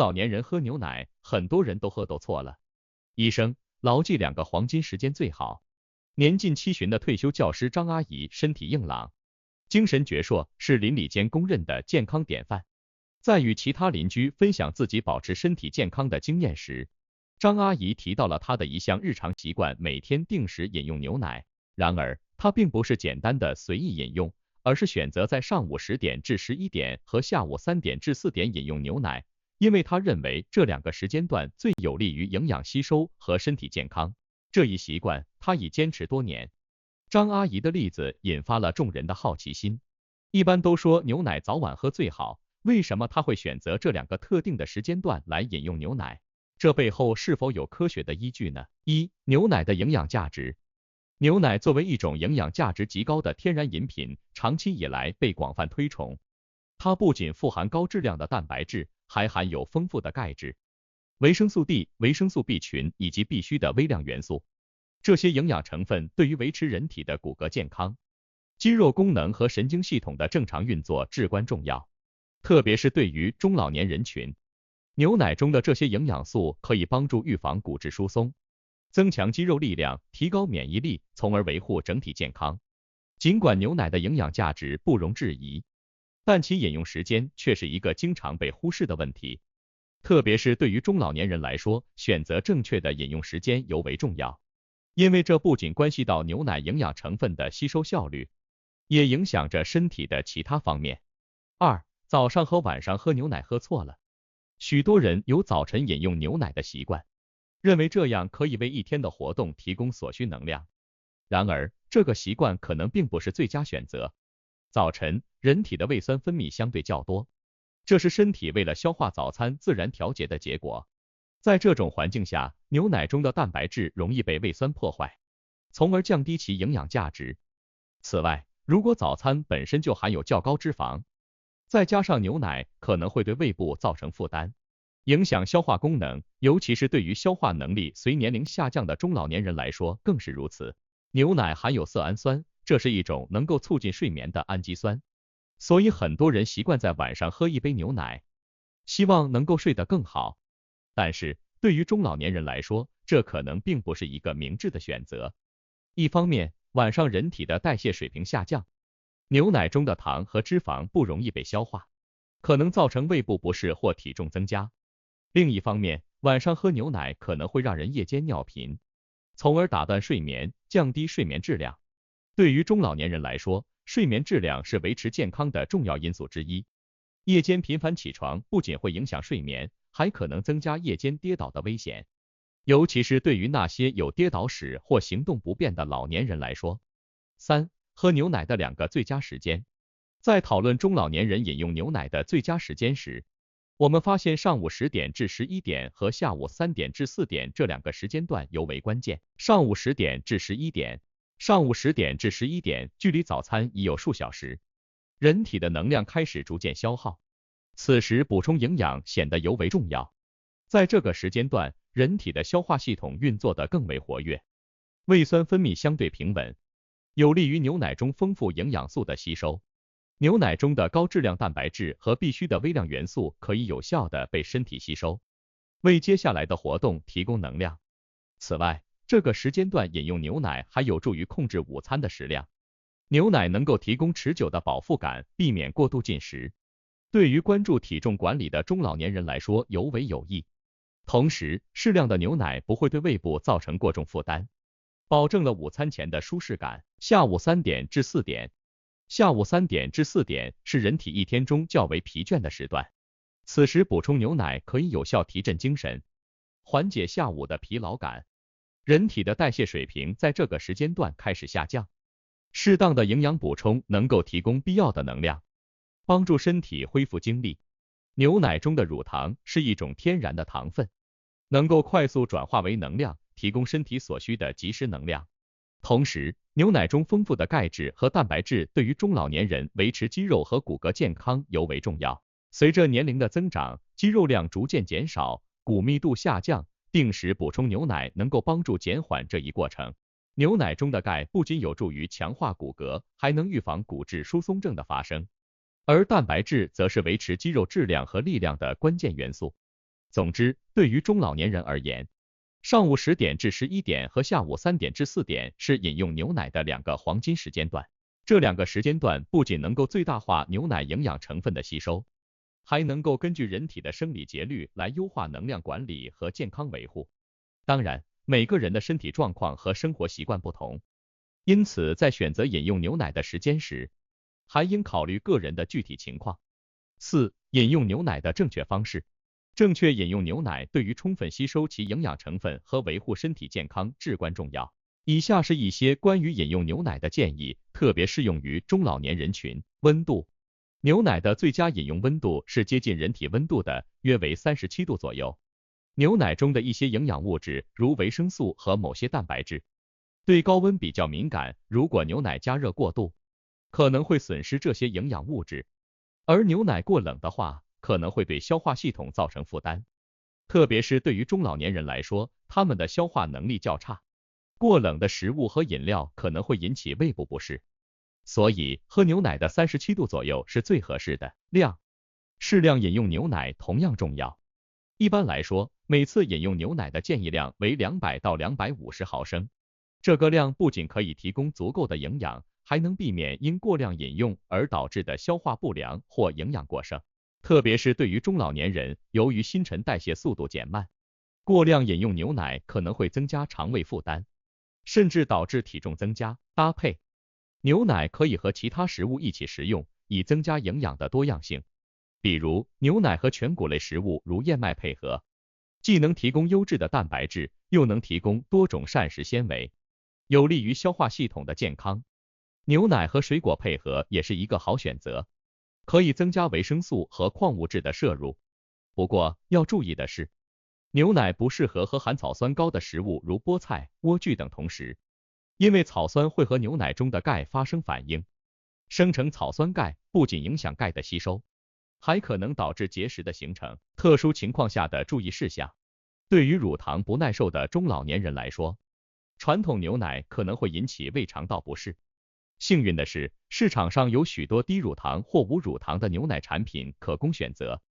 老年人喝牛奶，很多人都错了。医生，牢记2个黄金时间最好。年近70的退休教师张阿姨身体硬朗，精神矍铄，是邻里间公认的健康典范。在与其他邻居分享自己保持身体健康的经验时，张阿姨提到了她的一项日常习惯，每天定时饮用牛奶。然而，她并不是简单的随意饮用，而是选择在上午10点至11点和下午3点至4点饮用牛奶，因为她认为这2个时间段最有利于营养吸收和身体健康。这一习惯，她已坚持多年。张阿姨的例子引发了众人的好奇心。一般都说牛奶早晚喝最好，为什么她会选择这2个特定的时间段来饮用牛奶？这背后是否有科学的依据呢？1、牛奶的营养价值。牛奶作为一种营养价值极高的天然饮品，长期以来被广泛推崇。它不仅富含高质量的蛋白质，还含有丰富的钙质、维生素 D、维生素 B 群以及必需的微量元素。这些营养成分对于维持人体的骨骼健康、肌肉功能和神经系统的正常运作至关重要，特别是对于中老年人群。牛奶中的这些营养素可以帮助预防骨质疏松，增强肌肉力量，提高免疫力，从而维护整体健康。尽管牛奶的营养价值不容置疑，但其饮用时间却是一个经常被忽视的问题。特别是对于中老年人来说，选择正确的饮用时间尤为重要，因为这不仅关系到牛奶营养成分的吸收效率，也影响着身体的其他方面。2、早上和晚上喝牛奶喝错了。许多人有早晨饮用牛奶的习惯，认为这样可以为一天的活动提供所需能量。然而，这个习惯可能并不是最佳选择。早晨，人体的胃酸分泌相对较多，这是身体为了消化早餐自然调节的结果。在这种环境下，牛奶中的蛋白质容易被胃酸破坏，从而降低其营养价值。此外，如果早餐本身就含有较高脂肪，再加上牛奶可能会对胃部造成负担，影响消化功能，尤其是对于消化能力随年龄下降的中老年人来说更是如此。牛奶含有色氨酸，这是一种能够促进睡眠的氨基酸，所以很多人习惯在晚上喝一杯牛奶，希望能够睡得更好。但是，对于中老年人来说，这可能并不是一个明智的选择。一方面，晚上人体的代谢水平下降，牛奶中的糖和脂肪不容易被消化，可能造成胃部不适或体重增加。另一方面，晚上喝牛奶可能会让人夜间尿频，从而打断睡眠，降低睡眠质量。对于中老年人来说，睡眠质量是维持健康的重要因素之一。夜间频繁起床不仅会影响睡眠，还可能增加夜间跌倒的危险，尤其是对于那些有跌倒史或行动不便的老年人来说。3、喝牛奶的2个最佳时间。在讨论中老年人饮用牛奶的最佳时间时，我们发现上午10点至11点和下午3点至4点这2个时间段尤为关键。上午10点至11点，上午10点至11点距离早餐已有数小时，人体的能量开始逐渐消耗，此时补充营养显得尤为重要。在这个时间段，人体的消化系统运作得更为活跃，胃酸分泌相对平稳，有利于牛奶中丰富营养素的吸收。牛奶中的高质量蛋白质和必需的微量元素可以有效地被身体吸收，为接下来的活动提供能量。此外，这个时间段饮用牛奶还有助于控制午餐的食量。牛奶能够提供持久的饱腹感，避免过度进食，对于关注体重管理的中老年人来说尤为有益。同时，适量的牛奶不会对胃部造成过重负担，保证了午餐前的舒适感。下午3点至4点，下午3点至4点是人体一天中较为疲倦的时段，此时补充牛奶可以有效提振精神，缓解下午的疲劳感。人体的代谢水平在这个时间段开始下降，适当的营养补充能够提供必要的能量，帮助身体恢复精力。牛奶中的乳糖是一种天然的糖分，能够快速转化为能量，提供身体所需的即时能量。同时，牛奶中丰富的钙质和蛋白质对于中老年人维持肌肉和骨骼健康尤为重要。随着年龄的增长，肌肉量逐渐减少，骨密度下降，定时补充牛奶能够帮助减缓这一过程。牛奶中的钙不仅有助于强化骨骼，还能预防骨质疏松症的发生，而蛋白质则是维持肌肉质量和力量的关键元素。总之，对于中老年人而言，上午10点至11点和下午3点至4点是饮用牛奶的2个黄金时间段。这2个时间段不仅能够最大化牛奶营养成分的吸收，还能够根据人体的生理节律来优化能量管理和健康维护。当然，每个人的身体状况和生活习惯不同，因此在选择饮用牛奶的时间时，还应考虑个人的具体情况。4、饮用牛奶的正确方式。正确饮用牛奶对于充分吸收其营养成分和维护身体健康至关重要。以下是一些关于饮用牛奶的建议，特别适用于中老年人群。温度。牛奶的最佳饮用温度是接近人体温度的，约为37度左右。牛奶中的一些营养物质，如维生素和某些蛋白质，对高温比较敏感，如果牛奶加热过度，可能会损失这些营养物质，而牛奶过冷的话，可能会对消化系统造成负担，特别是对于中老年人来说，他们的消化能力较差，过冷的食物和饮料可能会引起胃部不适，所以喝牛奶的37度左右是最合适的。量。适量饮用牛奶同样重要。一般来说，每次饮用牛奶的建议量为200到250毫升。这个量不仅可以提供足够的营养，还能避免因过量饮用而导致的消化不良或营养过剩。特别是对于中老年人，由于新陈代谢速度减慢，过量饮用牛奶可能会增加肠胃负担，甚至导致体重增加。搭配。牛奶可以和其他食物一起食用，以增加营养的多样性。比如，牛奶和全谷类食物如燕麦配合，既能提供优质的蛋白质，又能提供多种膳食纤维，有利于消化系统的健康。牛奶和水果配合也是一个好选择，可以增加维生素和矿物质的摄入。不过，要注意的是，牛奶不适合和含草酸高的食物如菠菜、莴苣等同食，因为草酸会和牛奶中的钙发生反应，生成草酸钙，不仅影响钙的吸收，还可能导致结石的形成。特殊情况下的注意事项。对于乳糖不耐受的中老年人来说，传统牛奶可能会引起胃肠道不适。幸运的是，市场上有许多低乳糖或无乳糖的牛奶产品可供选择。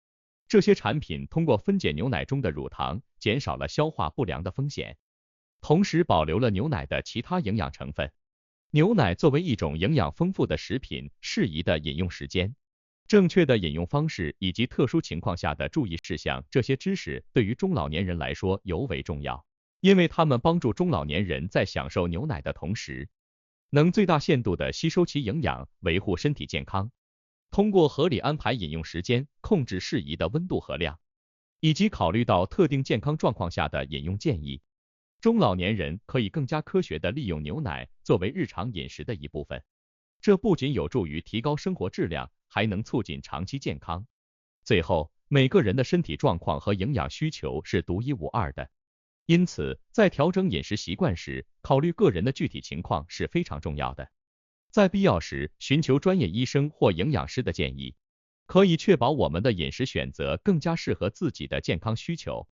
这些产品通过分解牛奶中的乳糖，减少了消化不良的风险，同时保留了牛奶的其他营养成分。牛奶作为一种营养丰富的食品，适宜的饮用时间、正确的饮用方式以及特殊情况下的注意事项，这些知识对于中老年人来说尤为重要，因为它们帮助中老年人在享受牛奶的同时，能最大限度的吸收其营养，维护身体健康。通过合理安排饮用时间，控制适宜的温度和量，以及考虑到特定健康状况下的饮用建议，中老年人可以更加科学的利用牛奶作为日常饮食的一部分。这不仅有助于提高生活质量，还能促进长期健康。最后，每个人的身体状况和营养需求是独一无二的，因此在调整饮食习惯时，考虑个人的具体情况是非常重要的。在必要时，寻求专业医生或营养师的建议，可以确保我们的饮食选择更加适合自己的健康需求。